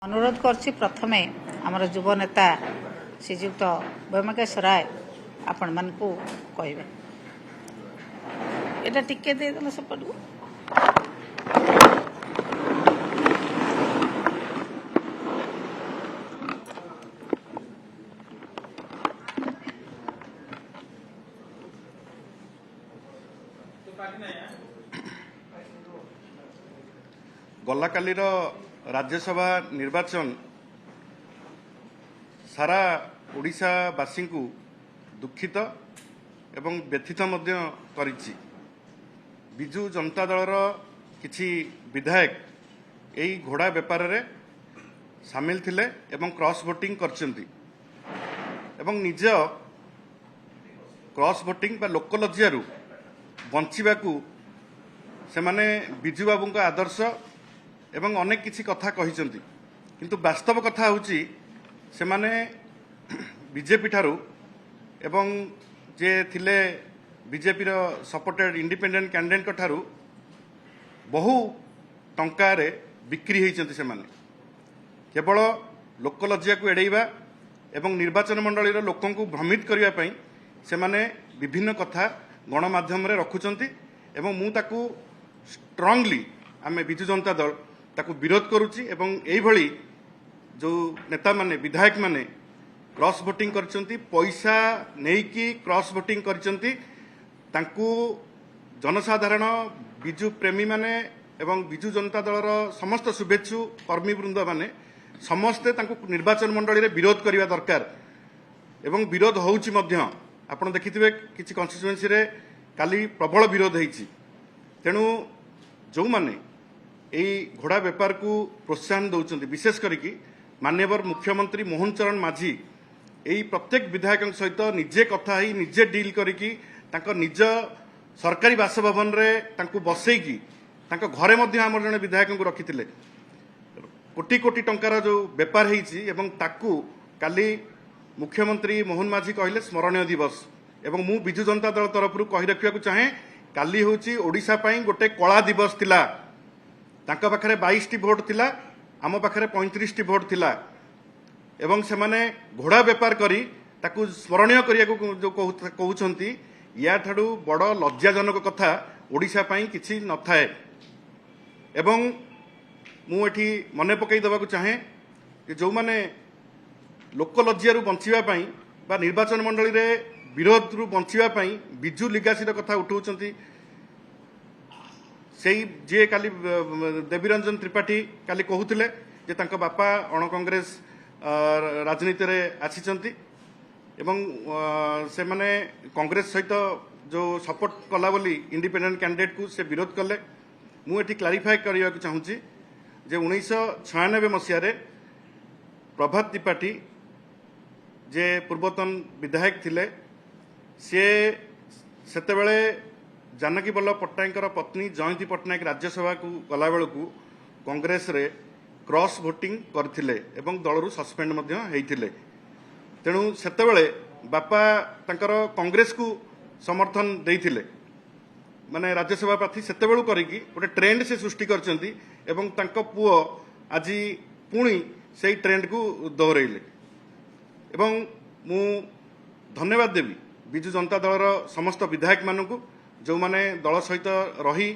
अनुरोध करछि प्रथमे आमर युव नेता श्रीजुक्त व्योमकेश राय आपण मन को कहबे एटा टिके दे देला सपट को गला काली राज्यसभा निर्वाचन सारा ओडिशावासी को दुखित एवं व्यथित मध्य करिछि। बिजु जनता दलर किछि विधायक एई घोड़ा बेपार रे सामिल थिले एवं क्रॉस वोटिंग करचंती एवं निज क्रॉस वोटिंग बा लोकलज्जारू बंचिबाकू से माने बिजु बाबू का आदर्श एवं अनेक किछि कथा कहिसंती किंतु वास्तव कथा होची से माने बीजेपी ठारू एवं जे थिले बीजेपी रो सपोर्टेड इंडिपेंडेंट कैंडिडेट को ठारू बहु टंका रे बिक्री होइचंती से माने केवल लोकलज्जा को एड़ैबा एवं निर्वाचन मंडली रो लोकन को भ्रमित करिया पई से माने विभिन्न कथा गणमाध्यम रे रखुचंती एवं मु ताकू स्ट्रांगली आमे बिजु जनता दल ताकू विरोध करुची एवं एई भली जो नेता माने विधायक माने क्रॉस वोटिंग करचंती पैसा नेकी क्रॉस वोटिंग करचंती तांकू जनसाधारण बिजु प्रेमी माने एवं बिजु जनता दलर समस्त शुभेच्छु कर्मी वृंद माने समस्ते तांकू निर्वाचन मंडली रे विरोध करिवा दरकार एवं विरोध होउची मध्य आपण देखिथिबे किछि कन्स्टिट्युएंसी रे काली प्रबल विरोध हेइची। तेणु जो माने एई घोड़ा बेपार को प्रोत्साहन दौरान विशेष करिकी माननीय मुख्यमंत्री मोहन चरण माझी एई प्रत्येक विधायक सहित निजे कथा ही निजे डील करिकी तांको निज सरकारी बासभवन रे तांको बसैकी तांको घरे मध्य आमर जने विधायक को रखिथिले कोटी कोटी टंकार जो बेपार हेइची एवं ताकू काली मुख्यमंत्री मोहन माझी कहले स्मरणीय दिवस एवं मु बिजु जनता दल तरफ कहि रखिया चाहे काली होची ओडिशा पई गोटे कला दिवस थिला तांका पाखरे 22 टी भोट थिला आम पाखरे 35 टी भोट थिला एवं से माने घोड़ा बेपार करी ताकू स्मरणीय करिया को जो कहउछंती या ठाडू बड़ लज्जाजनक कथा ओडिशा पई किछि न थाए एवं मु एठी मने पकई देबाकू चाहे कि जो माने लोकलज्जारू बंचिबा पई बा निर्वाचन मंडली रे विरोध रु बंचिबा पई बिजु लिगासी कथा उठाउछंती सेई जे काली देवीरंजन त्रिपाठी काली कहूथिले जे तांका बापा अण कांग्रेस राजनीति रे आछिचंती एवं से माने कांग्रेस सहित जो सपोर्ट कला बोली इंडिपेंडेंट कैंडिडेट को से विरोध कले मु एठी क्लारिफाई करिया को चाहूची जे 1996 मसिया रे प्रभात त्रिपाठी जे पूर्वतन विधायक थिले से सेतेबेले जानकी बल्लभ पट्टनायक पत्नी जयंती पट्टनायक राज्यसभा को गला बेलू कांग्रेस रे क्रॉस वोटिंग करथिले एवं दलरू सस्पेंड मध्य हेइथिले। तेणु सेतेबेले बापा तांकर कांग्रेस को समर्थन देइथिले माने राज्यसभा प्रार्थी सेतेबेलू करिकी गोटे ट्रेंड से सृष्टि करचंती एवं तांको पुओ आज पुणी सेई ट्रेंड को दोहराइले एवं मु धन्यवाद देवी बिजु जनता दलर समस्त विधायक मानू जो माने दल सहित रही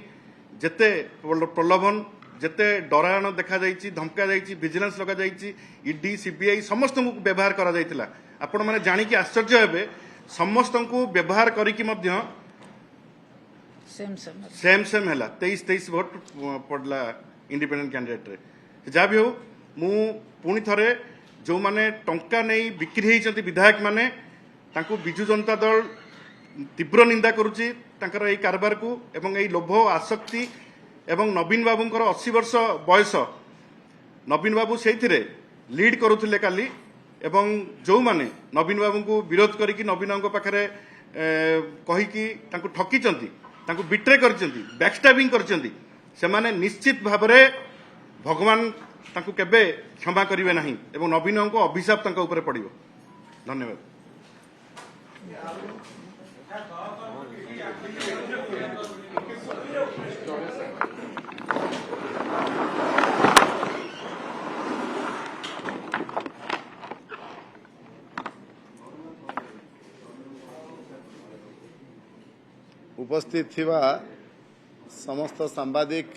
जेते प्रलोभन जेते डरायण देखा जाइछि धमका जाइछि विजिलेंस लगा जाइछि ईडी सीबीआई समस्त को व्यवहार करा जाइतिला आपण माने जानि कि आश्चर्य हेबे समस्त को व्यवहार करिकि मध्य सेम हैला 23 वोट पड़ला इंडिपेंडेंट कैंडिडेट रे जा भी हो मु पुणी थरे जो माने टंका नहीं बिक्री होइछंती विधायक माने तांको बिजु जनता दल तीव्र निंदा करुची तांकर एई कारबार को एवं एई लोभ आसक्ति एवं नवीन बाबूंकर 80 वर्ष बयस नवीन बाबू सेइथिरे लीड करुथिले काली एवं जो माने नवीन बाबू को विरोध करिकि नवीन बाबू पाखरे कहिकि तांको ठकीचंती तांको बिट्रे करचंती बैकस्टैबिंग करचंती से माने निश्चित भाबरे भगवान तांको केबे क्षमा करिवे नाही एवं नवीन बाबू को अभिशाप तांको ऊपर पड़िबो। धन्यवाद। उपस्थित थिबा समस्त सांबादिक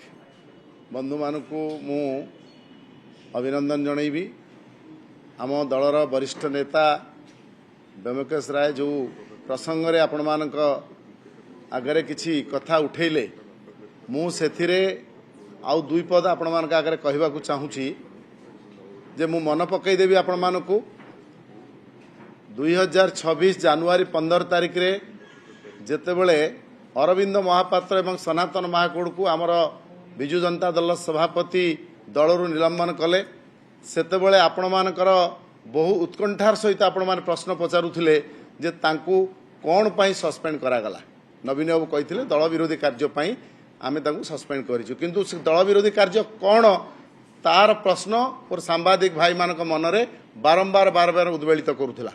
बंधु मानकु मु अभिनंदन जनइबी। आम दलर वरिष्ठ नेता व्यमकेश राय जो प्रसंग रे आपण मानक आगरे किछि कथा उठेले मु सेथिरे आउ दुई पद आपण मानक आगरे कहबाकू चाहूची जे मु मन पकई देबी आपण मानकू 2026 जनवरी 15 तारिख रे जेतेबेले अरविंद महापात्र एवं सनातन महाकूड़ को आमर विजु जनता दल सभापति दलरू निलंबन कले सेतेबेले आपण मानकर बहु उत्कंठार सहित आपण माने प्रश्न पचारुथिले जे तांकू कोन पई सस्पेंड करागला। नवीन बाबू कहिथिले दल विरोधी कार्य पई आमे तांकू सस्पेंड करिछु, किंतु से दल विरोधी कार्य कोन तार प्रश्न और सांबादिक भाई मानक मनरे बारंबार बारंबार उद्वेलित करुथिला।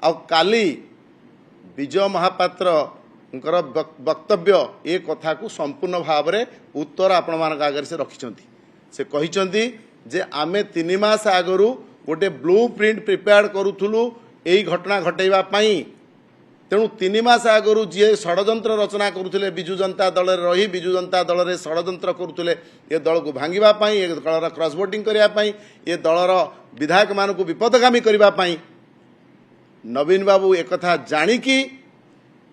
आ काली विजय महापात्र वक्तव्य ए कथा को संपूर्ण भाव में उत्तर आपण मान आगे से रखिंट। से कहिचंती जे आमे 3 मास आगरू गोटे ब्लू प्रिंट प्रिपेयर करूथुलु एई घटना घटेबा पई। तेणु 3 मास आगरू जे षडयंत्र रचना करुथिले विजु जनता दल रे रही विजु जनता दल रे षडयंत्र करुथिले ए दल को भांगिबा पई, ए दलर क्रॉस वोटिंग करिया पई, ए दलर विधायक मानकु विपदगामी करिबा पई नवीन बाबू एक कथा जानिकी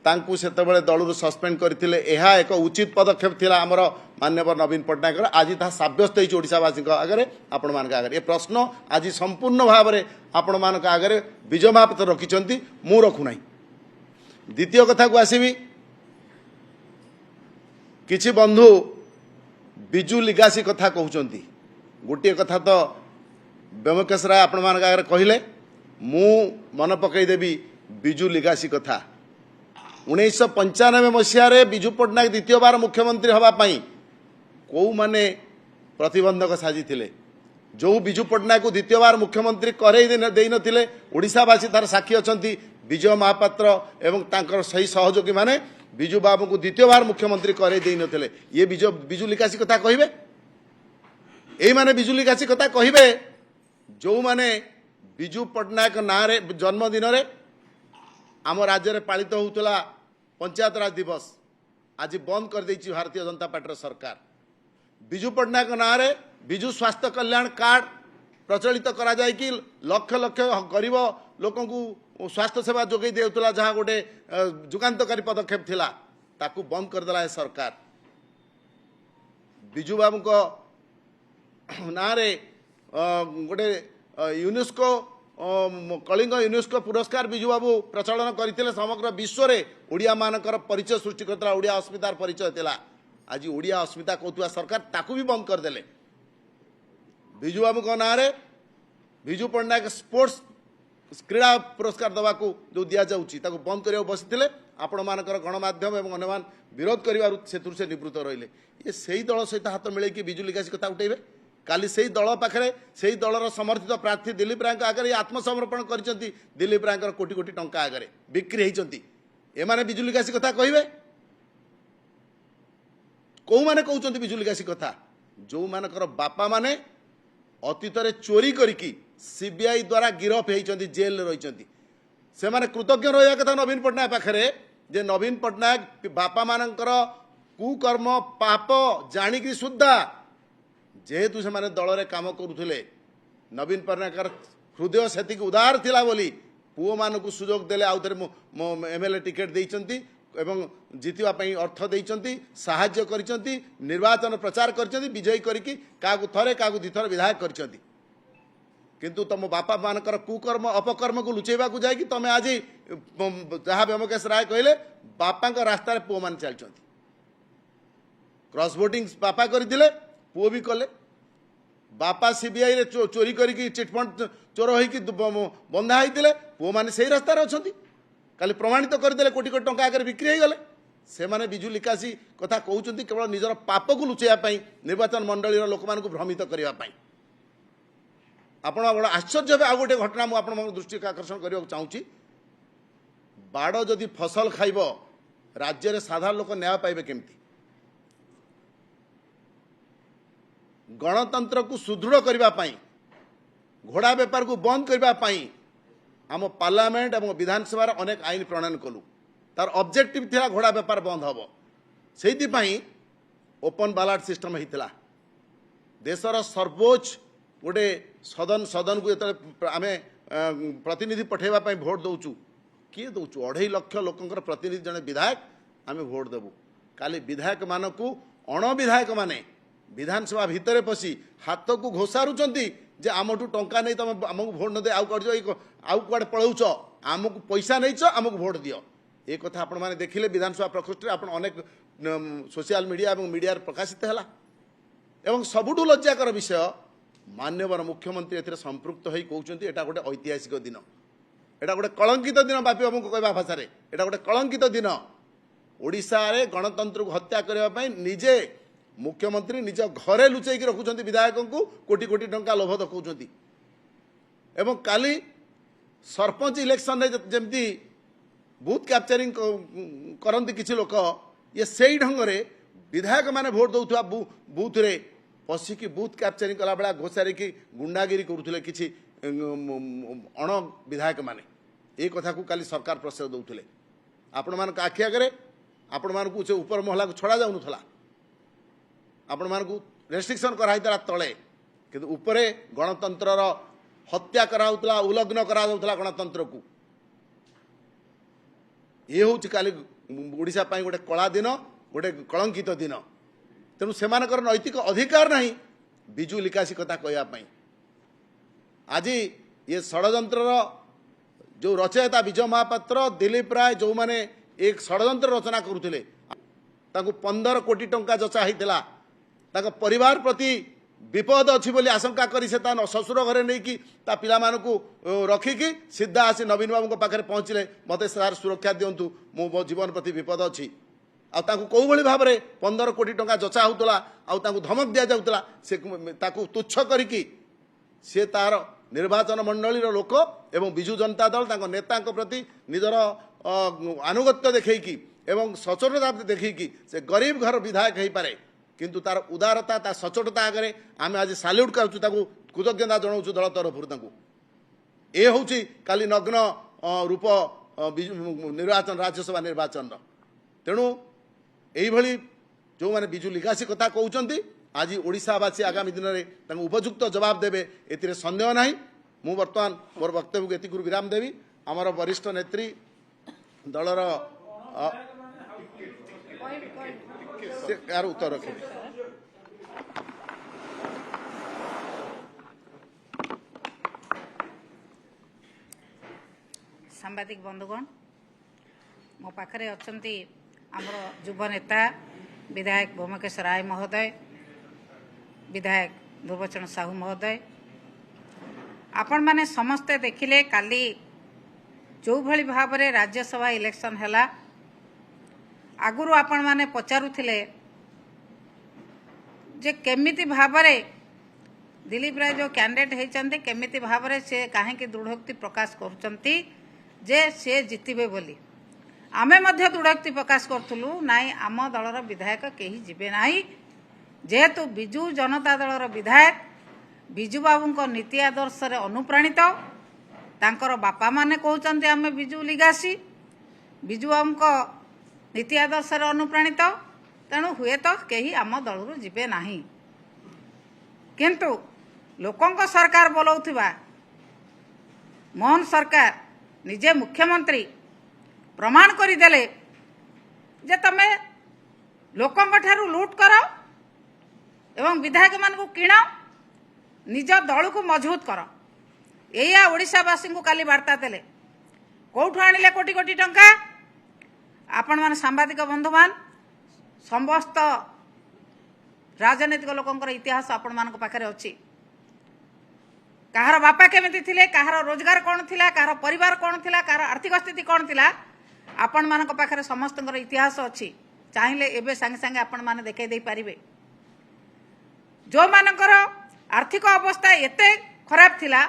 तांकु सेतबेले दलरू सस्पेंड करथिले। एहा एक उचित पदक्षेप थिला हमर माननीय नवीन पट्टनायक। आज था साब्यस्त होइछ ओडिसावासी आगे आपण मान आगे ए प्रश्न आज संपूर्ण भाव में आपण मान आगे विजय महापात्र रखिंट, मु रखु नाही। द्वितीय कथा को आसीबी, किछि बंधु बिजु लिगासी कथा कहउचंती। गोटे कथा तो व्यमकेश राय आपण मान आगे कहिले, मु मन पकई देबी बिजु लिगासी कथा। 1995 मसीह विजु पट्टनायक द्वितीय बार मुख्यमंत्री हवा पाई कौ माने प्रतिबंधक साजी थिले। जो विजु पट्टनायक को द्वितीय बार मुख्यमंत्री करई देई नथिले ओडिसावासी तार साक्षी अछंती। विजय महापात्र एवं तांकर सही सहयोगी माने विजु बाबू को द्वितीय बार मुख्यमंत्री करई देई नथिले। ये विजु लिगासी कथा कहिबे, एई माने विजु लिगासी कथा कहिबे जो माने विजु पट्टनायक ना रे जन्मदिन रे आम राज्य में पालित होउतला पंचायत राज दिवस आज बंद कर देछि भारतीय जनता पार्टी सरकार। विजु पट्टनायक ना रे विजु स्वास्थ्य कल्याण कार्ड प्रचलित करा जाय कि लक्ष लक्ष गरीब लोकन को स्वास्थ्य सेवा जोगई देउतला, जहाँ गोटे जुगान्तकारी पदक्षेप थिला ताकू बंद कर देला है सरकार। विजु बाबू को ना रे गोटे यूनेस्को कलिंग यूनेस्को पुरस्कार विजु बाबू प्रचलन करते समग्र विश्व में ओडिया मानकर परिचय सृष्टि करता, ओडिया अस्मितार परिचय थिला। आज ओडिया अस्मिता कहतुआ सरकार ताकू भी बंद करदेले। विजु बाबू को ना रे विजु पट्टनायक स्पोर्ट्स क्रीड़ा पुरस्कार दवा को जो दि जाऊँगी ताकू बंद करने बसी आपण मानकर गणमाध्यम एवं अन्य विरोध कर से निवृत्त रहिले। ये सही दल सहित हाथ मिलैकि विजु लिगासी कथा उठेबे। काली से दल पाखे से दलर समर्थित प्रार्थी दिलीप राय आगे आत्मसमर्पण करछंती। दिलीप राय कोटी कोटी टंका आगे बिक्री होती। एमाने बिजु लिगासी कथा कहिबे, कौ माने कहउचंती बिजु लिगासी कथा जो मानकर बापा माने अतीत रे चोरी करिकी सीबीआई द्वारा गिरफ होइचंती, जेल रे रहिचंती। से माने कृतज्ञ रहिया कथा नवीन पट्टनायक पाखे जे नवीन पट्टनायक बापा मानकर कुकर्म पाप जानिकी सुद्धा जेहेतु से माने दल रे काम करुथिले नवीन पट्टनायक हृदय सेतिक उदार थिला बोली पुओ मानकु सुजोग देले आउ थरे एमएलए टिकेट देइचंती एवं जितिबा पई अर्थ देइचंती, सहाय्य करिचंती, निर्वाचन प्रचार करिचंती, विजयी करिकी कागु थरे कागु दिथर विधायक करिचंती। किंतु तुम बापा मानकर कुकर्म अपकर्म को लुचेबा को जाय कि तमे आज जहाँ व्यमकेश राय कहले बापा रास्ता रे पुओ मान चलचंती। क्रॉस वोटिंग बापा करथिले, पुओ भी कले। बापा सीबीआई रे चोरी करिकी चिटफंड चोर होइकी बंधा होइतिले, पुओ माने सही रास्ता रे अछंती। काली प्रमाणित तो करदेले कोटी कोटी टंका आगे बिक्री हो गले। से माने बिजु लिगासी कथा कहउचंती केवल निजर पाप को लुचेया पई, निर्वाचन मंडली रो लोक मानकु भ्रमित करिया पई। आपण बड़ आश्चर्य आ गोटे घटना मु आपण दृष्टि आकर्षण करबा चाहूची। बाड़ जदि फसल खाइब राज्य रे साधारण लोक न्याय पाइबे केमती? गणतंत्र को सुदृढ़ करने घोड़ा बेपार को बंद करने आम पार्लियामेंट और विधानसभा अनेक आईन प्रणयन कलु। तार ऑब्जेक्टिव थिला घोड़ा बेपार बंद हम। ସେଇଥିପାଇଁ ओपन बालाट सिस्टम होता देशर सर्वोच्च गोटे सदन को जो आम प्रतिनिधि पठेवाई भोट दौचु किए दौचु 2.5 लाख लोकंर प्रतिनिधि जड़े विधायक आम भोट देवु काली विधायक मानक अण विधायक माने विधानसभा भितर पशि हाथ को घोषारुचंती जे आमठू टंका नहीं तुम आमको भोट न दे आउ कुआडे पलाउच आमको पैसा नहीं आमको भोट दियो ये कथा आपण माने देखिले विधानसभा प्रकोष्ठ आपण अनेक सोशल मीडिया और मीडिया प्रकाशित है एवं सबुठू लज्जाकर विषय मान्यवर मुख्यमंत्री ए संपृक्त हो कहते यहाँ गोटे ऐतिहासिक दिन यहाँ गोटे कलंकित दिन बापी बाबू कहवा भाषा यहाँ गोटे कलंकित दिन ओडिशा रे गणतंत्र को हत्या करने निजे मुख्यमंत्री निज घरे लुचेक रखुंट विधायक को कोटी कोटी टंका लोभ देखते एवं काली सरपंच इलेक्शन जमती बूथ कैप्चरिंग करती किसी लोक ये सही ढंग से विधायक माने भोट दौथुआ बूथ रे पशिकी बूथ कैप्चरिंग कला बेला घोषारी की गुंडागिरी करुले किसी अण विधायक माने ये कथा को काली सरकार प्रश्रय दौले आपण मान आखि आगे आपण मान से ऊपर महला को छड़ा जाऊन आपण मान रेस्ट्रिक्शन कराइला तले किंतु उपरे गणतंत्र हत्या कराउतला उल्लंघन करा गणतंत्र को ये हूँ काली ओडिशा पाई गोटे कला दिन गोटे कलंकित दिन तेणु से नैतिक अधिकार नहीं बिजु लिकासी कथा कहवाई आज ये षड्यंत्र जो रचयिता विजय महापात्र दिलीप राय जो माने एक षड्यंत्र रचना करुले 15 कोटी टंका जचा होता परिवार प्रति विपद अच्छी बोली आशंका करी से ससुर घरे नहीं कि पिला मानकु रखिकी सीधा आसी नवीन बाबू पाखे पहुँचले मत सार सुरक्षा दिंतु मो जीवन प्रति विपद अच्छी कौ भाई भाव में 15 कोटी टंका जचा होता धमक दि जाऊला से तुच्छ करिकी सी तार निर्वाचन मंडलीर लोक एवं विजु जनता दल नेता प्रति निजर आनुगत्य देखी एवं सचोटता देखी से गरीब घर विधायक हो पारे किंतु तार उदारता ता सचोटता आगे आम आज साल्यूट करूँ कृतज्ञता जनाऊँ दल तरफ ये हूँ काली नग्न रूप निर्वाचन राज्यसभा निर्वाचन तेणु यही जो मैंने बिजु लिकासी कथा कहते आज ओडिशावासी आगामी दिन में उपयुक्त जवाब देवे ए सन्देह ना मु बर्तमान मोर वक्तव्य को एतिक विराम देवी आमर वरिष्ठ नेत्री दलर यार उत्तर रखे सांबादिक बंधुगण मो पाखरे अछंती आमर युव नेता विधायक भौमकेश राय महोदय विधायक दुर्बचन साहू महोदय आपण माने समस्ते देखिले काली जो भली भाव में राज्यसभा इलेक्शन हैला आगुरु आपण माने पचारुथिले जे केमिति भाव में दिलीप राय जो कैंडिडेट होइचंती केमिति भाव में से काहेकि दृढ़ोक्ति प्रकाश करुचंती जे से जितिबे बोली आमे मध्य दृढ़ोक्ति प्रकाश करथुलु नाई आम दलर विधायक केही जिबे नाही जेहेतु बिजु जनता दलर विधायक बिजु बाबू नीति आदर्श रे अनुप्राणित तांकर बापा माने कहउचंती आमे बिजु लिगासी बिजु बाबू नीति आदर्श रे अनुप्राणित तेणु हुए तो कहीं आम दलरू जीवे नाही किंतु लोकंक सरकार बोलौथिबा मोहन सरकार निजे मुख्यमंत्री प्रमाण करदेले जे तमे लोकंक ठारू लूट कर एवं विधायक मान को किण निज दल को मजबूत कर या ओडिशावासी को काली वार्ता देले कौठु आनिले कोटी कोटी टंका आपण मान सांबादिक बंधु मान समस्त राजनीतिक लोकंकर इतिहास आपण मान पाखे अच्छी कहार बापा केमिति थिले कहार रोजगार कौन थिला कहार परिवार कौन थिला कहार आर्थिक स्थिति कौन थिला आपण मान पाखे समस्त इतिहास अच्छी चाहिए एवं सांगे सांगे आपण मान देखै दे पारिबे जो मानकर आर्थिक अवस्था एते खराब थिला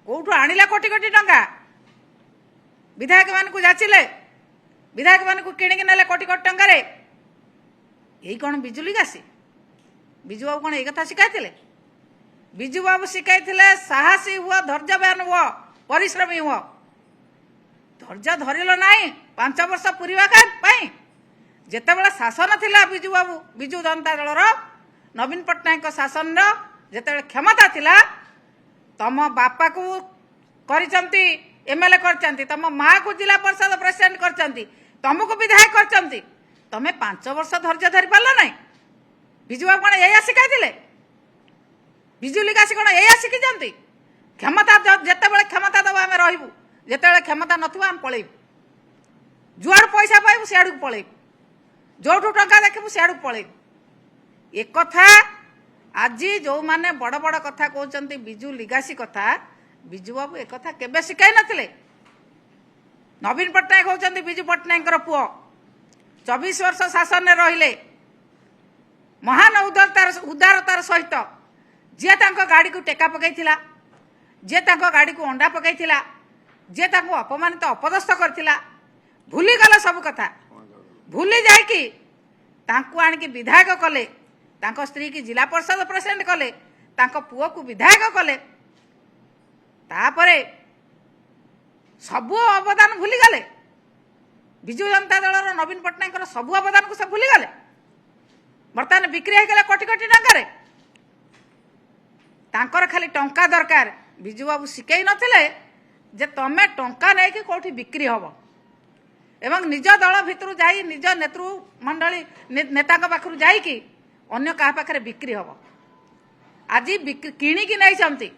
कोठु आनिला कोटी कोटी टंका विधायक मान को जाचिले विधायक मान को किणिक नेले कोटी कोटी टंका रे यही कौन बिजु लिगासी बिजु बाबू कौन एक कथा शिखाई बिजु बाबू शिखाई साहसी हुआ धैर्यवान हुआ परिश्रमी हुआ धैर्य धरल ना 5 वर्ष पूरा ଯେତେବେଳେ ଶାସନ ଥିଲା ବିଜୁ ଜନତା ଦଳର ନବୀନ ପଟ୍ଟନାୟକ ଶାସନର ଯେତେବେଳେ କ୍ଷମତା ଥିଲା ତମ ବାପାକୁ କରିଛନ୍ତି ଏମଏଲଏ କରିଛନ୍ତି, ତମ ମାକୁ ଜିଲ୍ଲା ପରିଷଦ ପ୍ରେସିଡେଣ୍ଟ କରିଛନ୍ତି, ତମକୁ ବିଧାୟକ କରିଛନ୍ତି, ତମେ 5 ବର୍ଷ ଧୈର୍ଯ୍ୟ ଧରି ପାରିଲ ନାହିଁ? ବିଜୁବାବୁ କ'ଣ ଏଇଆ ଶିଖାଇଥିଲେ? ବିଜୁ ଲିଗାସି କ'ଣ ଏଇଆ ଶିଖିଛନ୍ତି? କ୍ଷମତା ଯେତେବେଳେ କ୍ଷମତା ଦେବ ଆମେ ରହିବୁ, ଯେତେବେଳେ କ୍ଷମତା ନଥିବ ଆମେ ପଳେଇବୁ, ଯୁଆଡ଼ୁ ପଇସା ପାଇବୁ ସିଆଡ଼କୁ ପଳେଇବୁ, ଯୋଉଠୁ ଟଙ୍କା ଦେଖିବୁ ସିଆଡ଼କୁ ପଳେଇବୁ। ଏକଥା ଆଜି ଯୋଉମାନେ ବଡ଼ ବଡ଼ କଥା କହୁଛନ୍ତି ବିଜୁ ଲିଗାସି କଥା, ବିଜୁବାବୁ ଏକଥା କେବେ ଶିଖାଇ ନଥିଲେ। ନବୀନ ପଟ୍ଟନାୟକ ହେଉଛନ୍ତି ବିଜୁ ପଟ୍ଟନାୟକଙ୍କର ପୁଅ, 24 ବର୍ଷ ଶାସନରେ ରହିଲେ ମହାନ ଉଦାରତାର ସହିତ। ଯିଏ ତାଙ୍କ ଗାଡ଼ିକୁ ଟେକା ପକାଇଥିଲା, ଯିଏ ତାଙ୍କ ଗାଡ଼ିକୁ ଅଣ୍ଡା ପକାଇଥିଲା, ଯିଏ ତାଙ୍କୁ ଅପମାନିତ ଅପଦସ୍ଥ କରିଥିଲା, ଭୁଲିଗଲେ ସବୁ କଥା। ଭୁଲି ଯାଇକି ତାଙ୍କୁ ଆଣିକି ବିଧାୟକ କଲେ, ତାଙ୍କ ସ୍ତ୍ରୀକି ଜିଲ୍ଲା ପରିଷଦ ପ୍ରେସିଡେଣ୍ଟ କଲେ, ତାଙ୍କ ପୁଅକୁ ବିଧାୟକ କଲେ। ତାପରେ ସବୁ ଅବଦାନ ଭୁଲିଗଲେ। ବିଜୁ ଜନତା ଦଳର ନବୀନ ପଟ୍ଟନାୟକର ସବୁ ଅବଦାନକୁ ସେ ଭୁଲିଗଲେ। ବର୍ତ୍ତମାନ ବିକ୍ରି ହେଇଗଲେ କୋଟି କୋଟି ଟଙ୍କାରେ। ତାଙ୍କର ଖାଲି ଟଙ୍କା ଦରକାର। ବିଜୁବାବୁ ଶିଖେଇ ନଥିଲେ ଯେ ତମେ ଟଙ୍କା ନେଇକି କୋଉଠି ବିକ୍ରି ହବ ଏବଂ ନିଜ ଦଳ ଭିତରୁ ଯାଇ ନିଜ ନେତୃମଣ୍ଡଳୀ ନେତାଙ୍କ ପାଖରୁ ଯାଇକି ଅନ୍ୟ କାହା ପାଖରେ ବିକ୍ରି ହବ। ଆଜି କିଣିକି ନେଇଛନ୍ତି,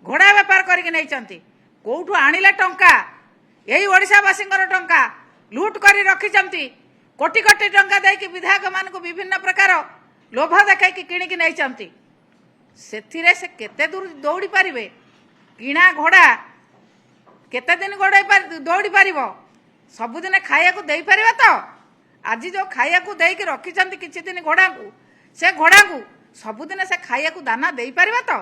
ଘୋଡ଼ା ବେପାର କରିକି ନେଇଛନ୍ତି। କୋଉଠୁ ଆଣିଲେ ଟଙ୍କା? ଏଇ ଓଡ଼ିଶାବାସୀଙ୍କର ଟଙ୍କା ଲୁଟ୍ କରି ରଖିଛନ୍ତି। କୋଟି କୋଟି ଟଙ୍କା ଦେଇକି ବିଧାୟକ ମାନଙ୍କୁ ବିଭିନ୍ନ ପ୍ରକାର ଲୋଭ ଦେଖାଇକି କିଣିକି ନେଇଛନ୍ତି। ସେଥିରେ ସେ କେତେ ଦୂର ଦୌଡ଼ି ପାରିବେ? କିଣା ଘୋଡ଼ା କେତେ ଦିନ ଦୌଡ଼ି ପାରିବ? ସବୁଦିନ ଖାଇବାକୁ ଦେଇପାରିବ ତ? ଆଜି ଯେଉଁ ଖାଇବାକୁ ଦେଇକି ରଖିଛନ୍ତି କିଛି ଦିନ ଘୋଡ଼ାଙ୍କୁ, ସେ ଘୋଡ଼ାଙ୍କୁ ସବୁଦିନ ସେ ଖାଇବାକୁ ଦାନା ଦେଇପାରିବ ତ?